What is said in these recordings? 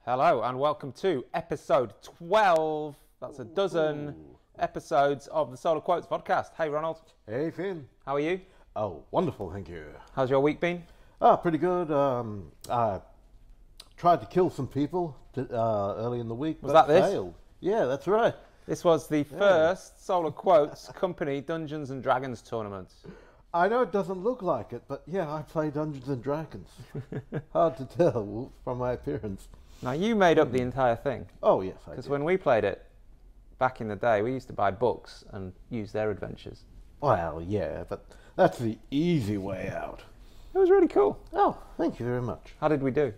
Hello and welcome to episode 12. That's a dozen episodes of the SolarQuotes Vodcast. Hey Ronald. Hey Finn. How are you? Oh, wonderful, thank you. How's your week been? Pretty good. I tried to kill some people early in the week, Was but that this? failed. Yeah, that's right. This was the first SolarQuotes Company Dungeons and Dragons tournament. I know it doesn't look like it, but yeah, I play Dungeons and Dragons. Hard to tell from my appearance. Now you made up the entire thing. Oh yes, I Because did. when we played it back in the day, we used to buy books and use their adventures. Well, yeah, but that's the easy way out. It was really cool. Oh, thank you very much. How did we do?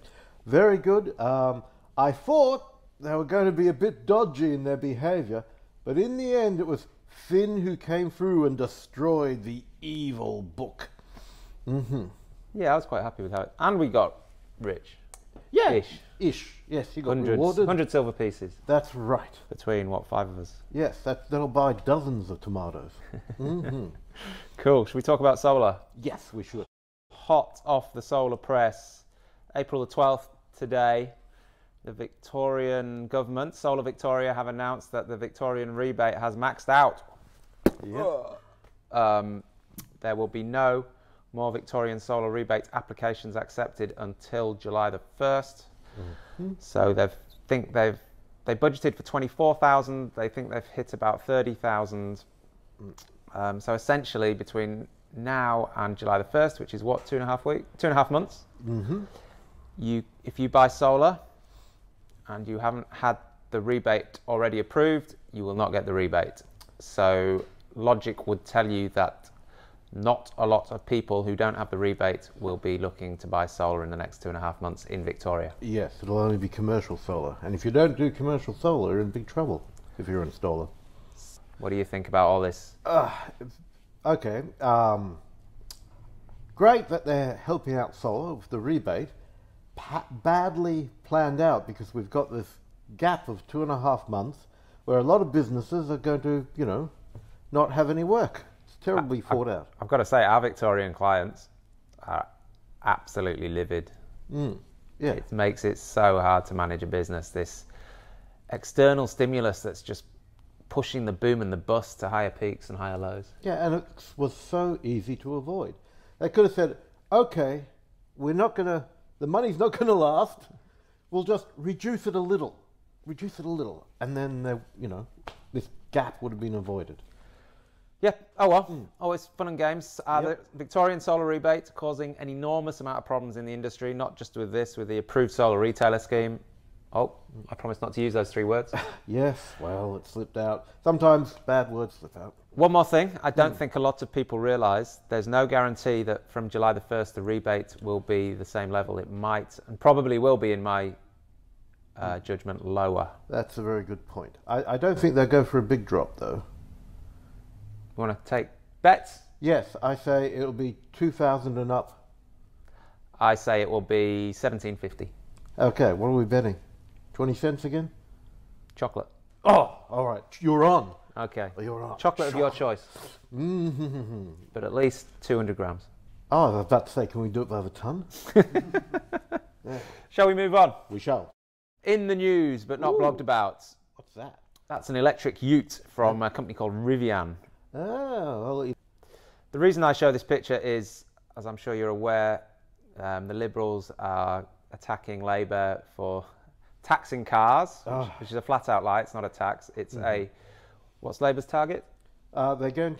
Very good. I thought they were going to be a bit dodgy in their behavior, but in the end it was Finn who came through and destroyed the evil book. Yeah, I was quite happy with how it... And we got rich. Yeah. Ish. Yes, you got Hundreds. rewarded. 100 silver pieces. That's right. Between, what, 5 of us? Yes, that'll buy dozens of tomatoes. Cool. Should we talk about solar? Yes, we should. Hot off the solar press. April the 12th today, the Victorian government, Solar Victoria, have announced that the Victorian rebate has maxed out. Yeah. There will be no more Victorian solar rebate applications accepted until July the 1st. So they budgeted for 24,000. They think they've hit about 30,000. So essentially between now and July the 1st, which is what, 2.5 months. If you buy solar and you haven't had the rebate already approved, you will not get the rebate. So logic would tell you that not a lot of people who don't have the rebate will be looking to buy solar in the next 2.5 months in Victoria. Yes, it'll only be commercial solar. And if you don't do commercial solar, you're in big trouble if you're an installer. What do you think about all this? Okay. Great that they're helping out solar with the rebate. Badly planned out because we've got this gap of 2.5 months where a lot of businesses are going to, not have any work. It's terribly thought out. I've got to say, our Victorian clients are absolutely livid. Yeah. It makes it so hard to manage a business. This external stimulus that's just pushing the boom and the bust to higher peaks and higher lows. Yeah, and it was so easy to avoid. They could have said, okay, the money's not going to last. We'll just reduce it a little. And then, this gap would have been avoided. Yeah, oh well, always fun and games. The Victorian solar rebate causing an enormous amount of problems in the industry, not just with this, with the approved solar retailer scheme. Oh, I promise not to use those 3 words. Yes, well, it slipped out. Sometimes bad words slip out. One more thing, I don't think a lot of people realise there's no guarantee that from July the 1st the rebate will be the same level. It might, and probably will be in my judgment, lower. That's a very good point. I don't think they'll go for a big drop, though. You want to take bets? Yes, I say it'll be 2,000 and up. I say it will be 17.50. Okay, what are we betting? 20 cents again? Chocolate. Oh, all right. You're on. Okay. You're on. Chocolate of your choice. But at least 200 grams. Oh, I was about to say, can we do it by the ton? Yeah. Shall we move on? We shall. In the news, but not blogged about. What's that? That's an electric ute from a company called Rivian. Oh, well, The reason I show this picture is, as I'm sure you're aware, the Liberals are attacking Labour for taxing cars, which is a flat-out lie. It's not a tax. It's what's Labour's target? they're going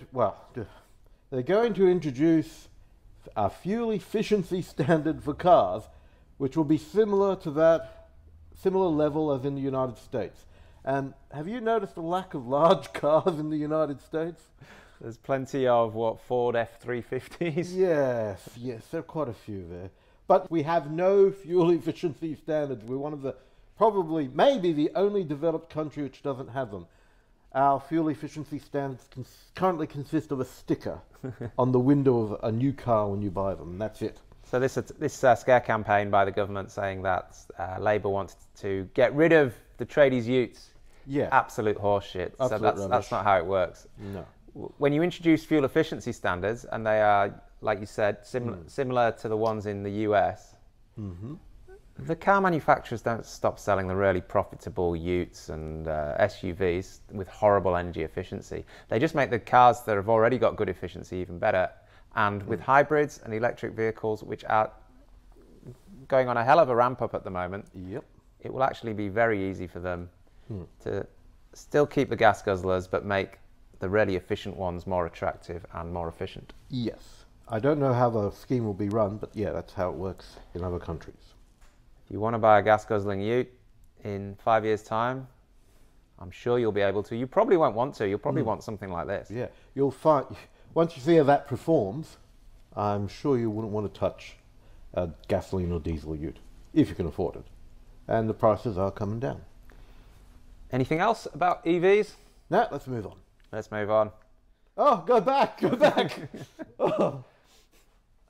to introduce a fuel efficiency standard for cars, which will be similar level as in the United States. And have you noticed the lack of large cars in the United States? There's plenty of, Ford F-350s? Yes, there are quite a few there. But we have no fuel efficiency standards. We're one of the, maybe the only developed country which doesn't have them. Our fuel efficiency standards currently consist of a sticker on the window of a new car when you buy them, and that's it. So this scare campaign by the government saying that Labour wants to get rid of the tradies' utes. Yeah. Absolute horseshit. So that's not how it works. No. When you introduce fuel efficiency standards, and they are, like you said, similar to the ones in the US, The car manufacturers don't stop selling the really profitable utes and SUVs with horrible energy efficiency. They just make the cars that have already got good efficiency even better. And with hybrids and electric vehicles, which are going on a hell of a ramp up at the moment, it will actually be very easy for them to still keep the gas guzzlers, but make the really efficient ones more attractive and more efficient. Yes. I don't know how the scheme will be run, but yeah, that's how it works in other countries. If you want to buy a gas guzzling ute in 5 years' time, I'm sure you'll be able to. You probably won't want to. You'll probably want something like this. Yeah, you'll find, once you see how that performs, I'm sure you wouldn't want to touch a gasoline or diesel ute, if you can afford it. And the prices are coming down. Anything else about EVs? Now, let's move on. Let's move on. Oh, go back. Oh.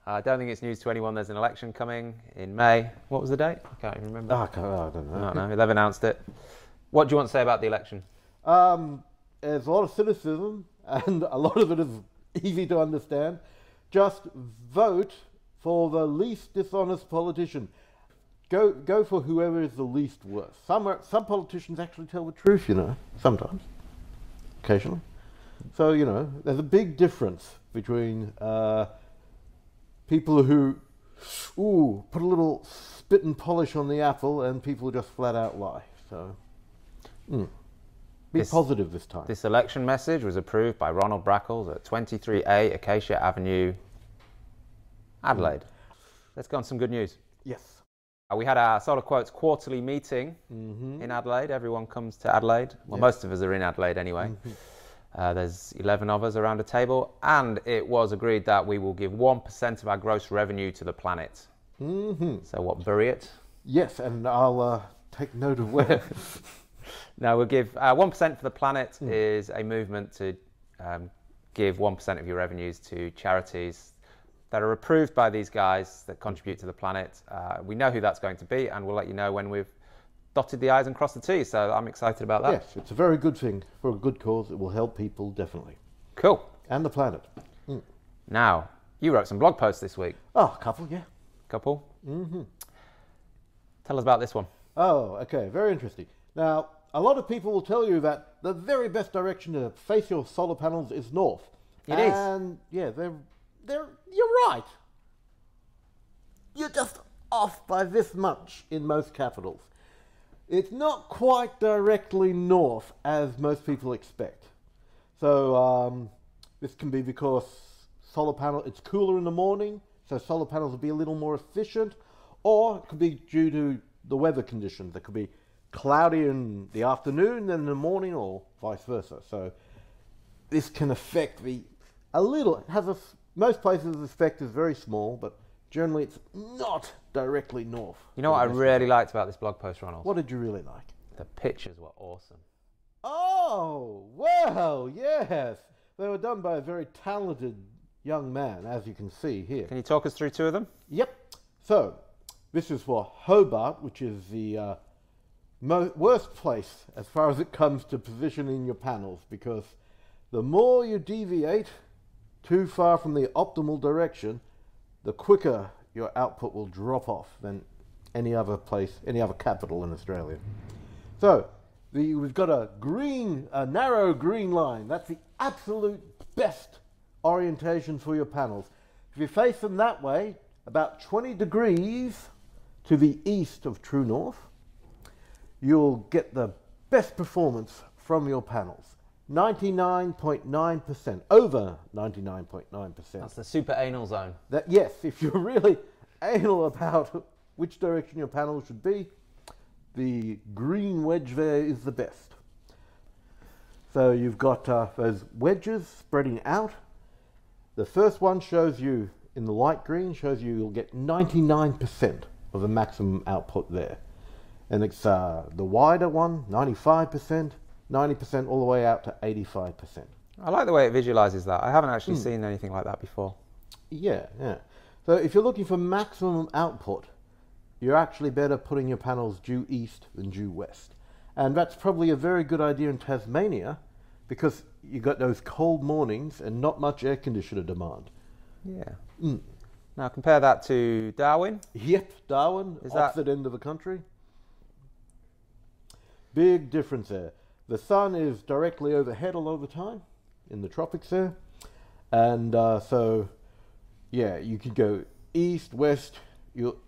I don't think it's news to anyone. There's an election coming in May. What was the date? I can't even remember. I don't know. I don't know. They've announced it. What do you want to say about the election? There's a lot of cynicism, and a lot of it is easy to understand. Just vote for the least dishonest politician. Go for whoever is the least worst. Some politicians actually tell the truth, sometimes, occasionally. So, there's a big difference between people who put a little spit and polish on the apple and people who just flat out lie. So, be positive this time. This election message was approved by Ronald at 23A Acacia Avenue, Adelaide. Let's go on some good news. Yes. We had our SolarQuotes quarterly meeting in Adelaide. Everyone comes to Adelaide. Well, most of us are in Adelaide anyway. There's 11 of us around a table, and it was agreed that we will give 1% of our gross revenue to the planet. So what, bury it? Yes, and I'll take note of where. No, we'll give 1% for the planet is a movement to give 1% of your revenues to charities that are approved by these guys that contribute to the planet. We know who that's going to be, and we'll let you know when we've dotted the I's and crossed the T's, so I'm excited about that. Yes, it's a very good thing for a good cause. It will help people, definitely. Cool. And the planet. Now, you wrote some blog posts this week. Oh, a couple, yeah. Couple? Tell us about this one. Oh, okay, very interesting. Now, a lot of people will tell you that the very best direction to face your solar panels is north. It is. And, yeah, you're right. You're just off by this much in most capitals. It's not quite directly north as most people expect. So this can be because it's cooler in the morning, so solar panels will be a little more efficient, or it could be due to the weather conditions. It could be cloudy in the afternoon than in the morning, or vice versa. So this can affect most places the effect is very small, but generally it's not directly north. You know what I really liked about this blog post, Ronald? What did you really like? The pictures were awesome. Oh, well, yes. They were done by a very talented young man, as you can see here. Can you talk us through two of them? Yep. So, this is for Hobart, which is the worst place as far as it comes to positioning your panels, because the more you deviate too far from the optimal direction, the quicker your output will drop off than any other capital in Australia. So, we've got a narrow green line. That's the absolute best orientation for your panels. If you face them that way, about 20 degrees to the east of true north, you'll get the best performance from your panels. 99.9%, over 99.9%. That's the super anal zone. Yes, if you're really anal about which direction your panel should be, the green wedge there is the best. So you've got those wedges spreading out. The first one shows you, in the light green, shows you you'll get 99% of the maximum output there. And it's the wider one, 95%. 90% all the way out to 85%. I like the way it visualizes that. I haven't actually seen anything like that before. Yeah. So if you're looking for maximum output, you're actually better putting your panels due east than due west. And that's probably a very good idea in Tasmania, because you got those cold mornings and not much air conditioner demand. Yeah. Now compare that to Darwin. Yep, Darwin, Is that- opposite end of the country. Big difference there. The sun is directly overhead a lot of the time in the tropics there. And so, yeah, you could go east, west,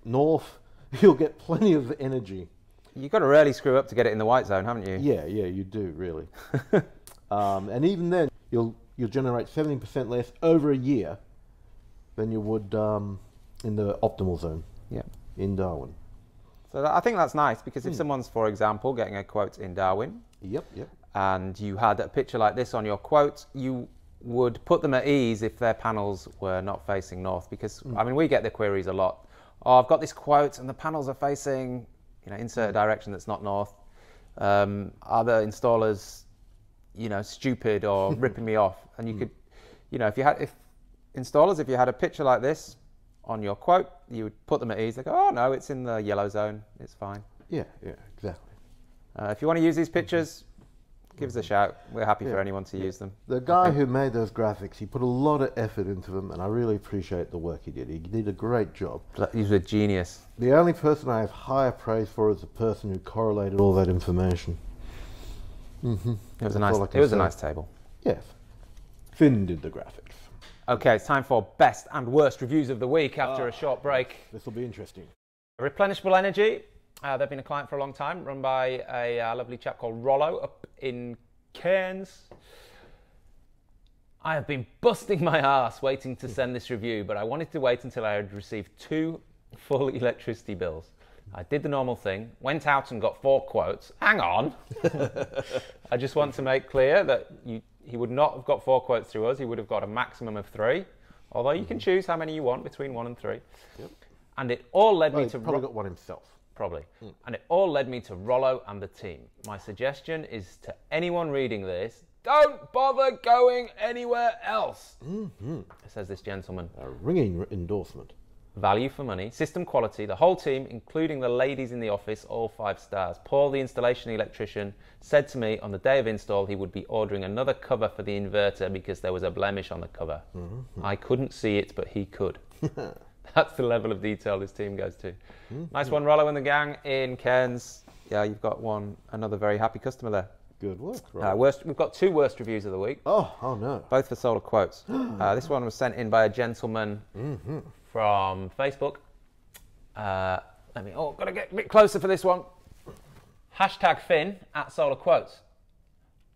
north. You'll get plenty of energy. You've got to really screw up to get it in the white zone, haven't you? Yeah, you do, really. And even then, you'll generate 70% less over a year than you would in the optimal zone. Yeah. In Darwin. So I think that's nice, because if someone's, for example, getting a quote in Darwin, Yep. and you had a picture like this on your quote, you would put them at ease if their panels were not facing north, because I mean, we get the queries a lot. Oh, I've got this quote and the panels are facing, insert a direction that's not north. Are the installers, stupid or ripping me off? And you could, if you had a picture like this on your quote, you would put them at ease. They go, oh no, it's in the yellow zone, it's fine. Yeah, exactly. If you want to use these pictures, give us a shout. We're happy for anyone to use them. The guy who made those graphics, he put a lot of effort into them, and I really appreciate the work he did. He did a great job. He's a genius. The only person I have higher praise for is the person who correlated all that information. Mm-hmm. It was a nice table. Yes. Finn did the graphics. Okay, it's time for best and worst reviews of the week after a short break. This will be interesting. Replenishable Energy. They've been a client for a long time, run by a lovely chap called Rollo up in Cairns. I have been busting my arse waiting to send this review, but I wanted to wait until I had received 2 full electricity bills. I did the normal thing, went out and got 4 quotes. Hang on. I just want to make clear that he would not have got 4 quotes through us. He would have got a maximum of 3, although you can choose how many you want between 1 and 3. Yep. And it all led me to... probably got one himself. Probably. And it all led me to Rollo and the team. My suggestion is to anyone reading this, don't bother going anywhere else, says this gentleman. A ringing endorsement. Value for money, system quality, the whole team, including the ladies in the office, all 5 stars. Paul, the installation electrician, said to me on the day of install he would be ordering another cover for the inverter because there was a blemish on the cover. I couldn't see it, but he could. That's the level of detail this team goes to. Nice one, Rollo and the gang in Cairns. Yeah, you've got another very happy customer there. Good work, we've got 2 worst reviews of the week. Oh no. Both for SolarQuotes. This one was sent in by a gentleman from Facebook. Got to get a bit closer for this one. #Finn at SolarQuotes.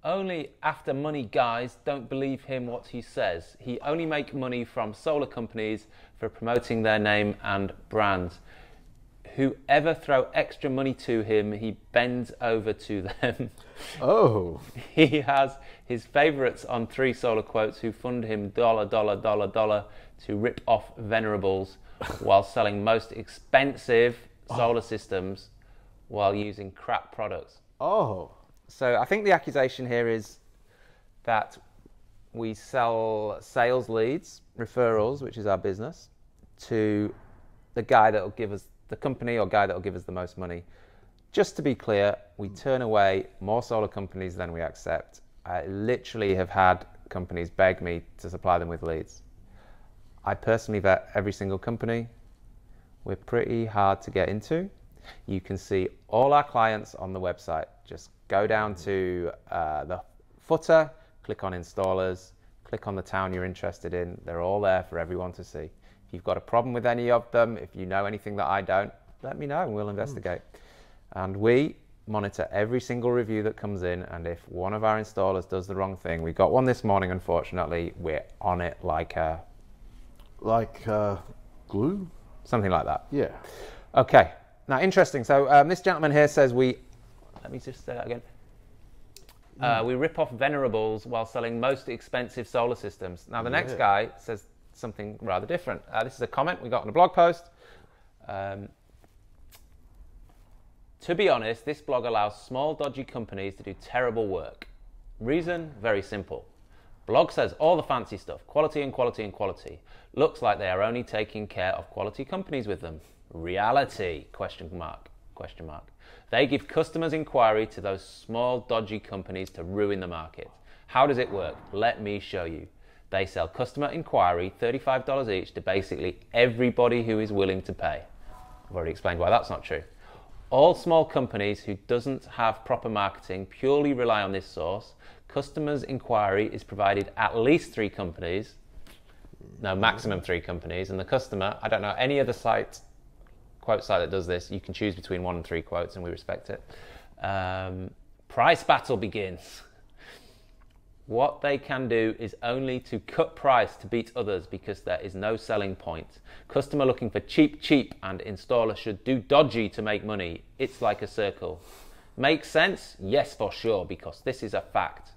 Only after money guys, don't believe him what he says. He only make money from solar companies for promoting their name and brand. Whoever throw extra money to him, he bends over to them. Oh. He has his favourites on 3 SolarQuotes who fund him dollar to rip off venerables while selling most expensive solar systems while using crap products. Oh. So I think the accusation here is that we sell sales leads, referrals, which is our business, to the guy that will give us the company or guy that will give us the most money. Just to be clear, we turn away more solar companies than we accept. I literally have had companies beg me to supply them with leads. I personally vet every single company. We're pretty hard to get into. You can see all our clients on the website. Just go down to the footer, click on installers, click on the town you're interested in. They're all there for everyone to see. If you've got a problem with any of them, if you know anything that I don't, let me know and we'll investigate. And we monitor every single review that comes in, and if one of our installers does the wrong thing, we got one this morning, unfortunately, we're on it like glue? Something like that. Yeah. Okay. Now, interesting. So this gentleman here says let me just say that again. We rip off venerables while selling most expensive solar systems. Now, the next guy says something rather different. This is a comment we got on a blog post. To be honest, this blog allows small, dodgy companies to do terrible work. Reason? Very simple. Blog says all the fancy stuff, quality and quality and quality. Looks like they are only taking care of quality companies with them. Reality? Question mark. They give customers inquiry to those small, dodgy companies to ruin the market. How does it work? Let me show you. They sell customer inquiry, $35 each, to basically everybody who is willing to pay. I've already explained why that's not true. All small companies who doesn't have proper marketing purely rely on this source. Customers inquiry is provided at least 3 companies, no, maximum 3 companies, and the customer, I don't know any other site, quote site that does this, you can choose between 1 and 3 quotes and we respect it. Price battle begins. What they can do is only to cut price to beat others because there is no selling point. Customer looking for cheap and installer should do dodgy to make money. It's like a circle. Makes sense? Yes, for sure, because this is a fact.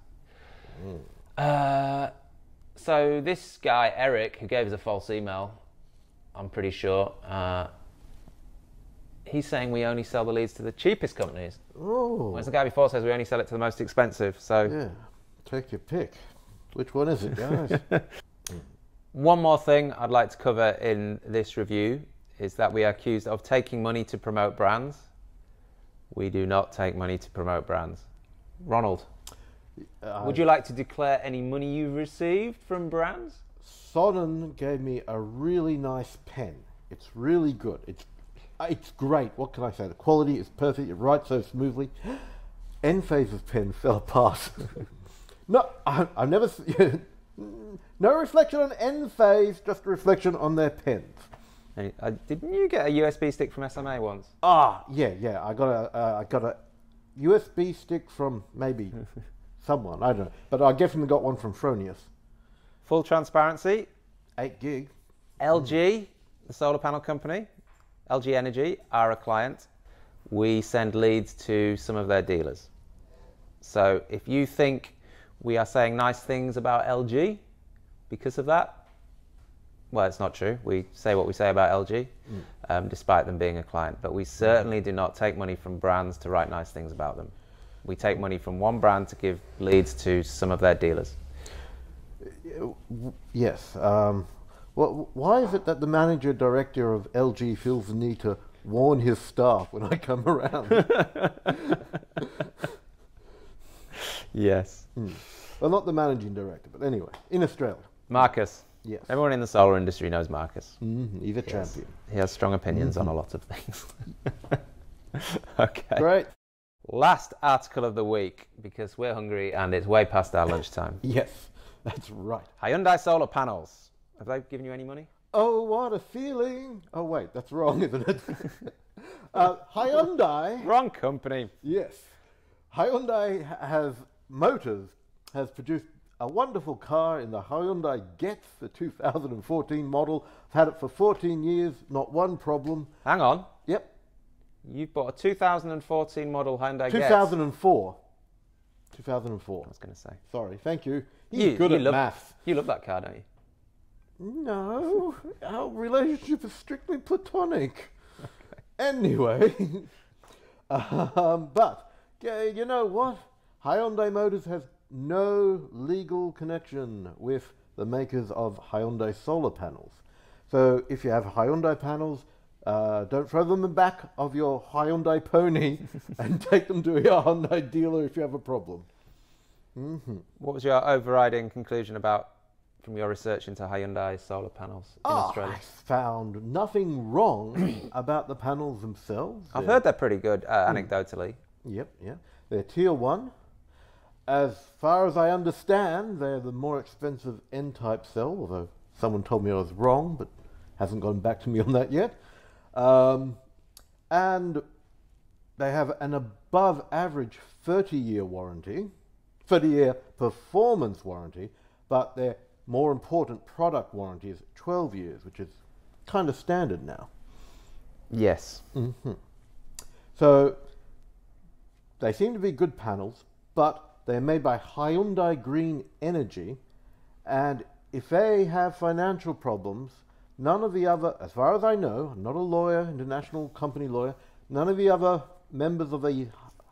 So this guy, Eric, who gave us a false email, I'm pretty sure, he's saying we only sell the leads to the cheapest companies. Oh. Whereas the guy before says we only sell it to the most expensive. So yeah, take your pick. Which one is it, guys? One more thing I'd like to cover in this review is that we are accused of taking money to promote brands. We do not take money to promote brands. Ronald, would you like to declare any money you've received from brands? Sonnen gave me a really nice pen. It's really good. It's great. What can I say? The quality is perfect. It writes so smoothly. Enphase's pen fell apart. No, I've never... No reflection on Enphase, just a reflection on their pens. Didn't you get a USB stick from SMA once? Yeah. I got a USB stick from maybe someone, I don't know. But I definitely got one from Fronius. Full transparency. 8 gig. LG, the solar panel company, LG Energy, are a client. We send leads to some of their dealers. So if you think we are saying nice things about LG because of that, well, it's not true. We say what we say about LG, despite them being a client. But we certainly do not take money from brands to write nice things about them. We take money from one brand to give leads to some of their dealers. Yes. Why is it that the manager director of LG feels the need to warn his staff when I come around? Yes. Well, not the managing director, but anyway, in Australia. Marcus. Yes. Everyone in the solar industry knows Marcus. He's a champion. He has strong opinions on a lot of things. Okay. Great. Last article of the week, because we're hungry and it's way past our lunchtime. Yes, that's right. Hyundai solar panels. Have they given you any money? Oh, what a feeling. Oh, wait, that's wrong, isn't it? Hyundai. Wrong company. Yes. Hyundai has produced a wonderful car in the Hyundai Getz, the 2014 model. I've had it for 14 years, not one problem. Hang on. Yep. You've bought a 2014 model Hyundai Getz. 2004. 2004. I was going to say. Sorry, thank you. He's good at maths. You love that car, don't you? No, our relationship is strictly platonic. Okay. Anyway, but you know what? Hyundai Motors has no legal connection with the makers of Hyundai solar panels. So if you have Hyundai panels, don't throw them in the back of your Hyundai Pony and take them to your Hyundai dealer if you have a problem. What was your overriding conclusion from your research into Hyundai solar panels in Australia? I found nothing wrong about the panels themselves. I've heard they're pretty good, anecdotally. Yep. They're tier 1. As far as I understand, they're the more expensive N-type cell, although someone told me I was wrong, but hasn't gone back to me on that yet. And they have an above average 30-year warranty, 30-year performance warranty, but their more important product warranty is 12 years, which is kind of standard now. Yes. So they seem to be good panels, but they're made by Hyundai Green Energy, and if they have financial problems, none of the other, as far as I know, I'm not a lawyer, international company lawyer, none of the other members of the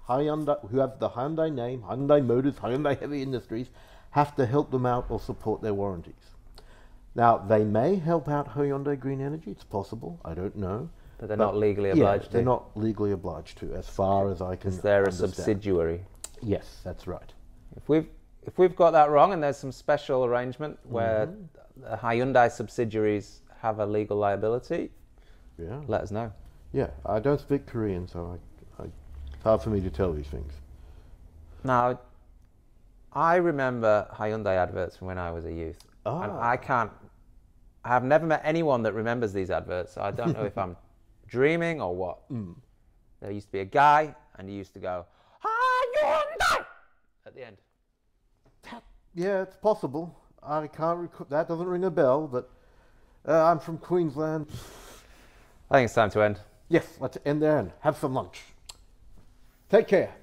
Hyundai, who have the Hyundai name, Hyundai Motors, Hyundai Heavy Industries, have to help them out or support their warranties. Now, they may help out Hyundai Green Energy, it's possible, I don't know. But they're not legally obliged to? They're not legally obliged to, as far as I can Is there a understand. subsidiary? Yes, that's right. If we've if we've got that wrong and there's some special arrangement where the Hyundai subsidiaries have a legal liability, let us know. Yeah, I don't speak Korean, so it's hard for me to tell these things. Now, I remember Hyundai adverts from when I was a youth. And I have never met anyone that remembers these adverts, so I don't know if I'm dreaming or what. There used to be a guy, and he used to go, Hyundai! At the end. Yeah, it's possible. I can't recall. That doesn't ring a bell, but I'm from Queensland. I think it's time to end. Yes, let's end there and have some lunch. Take care.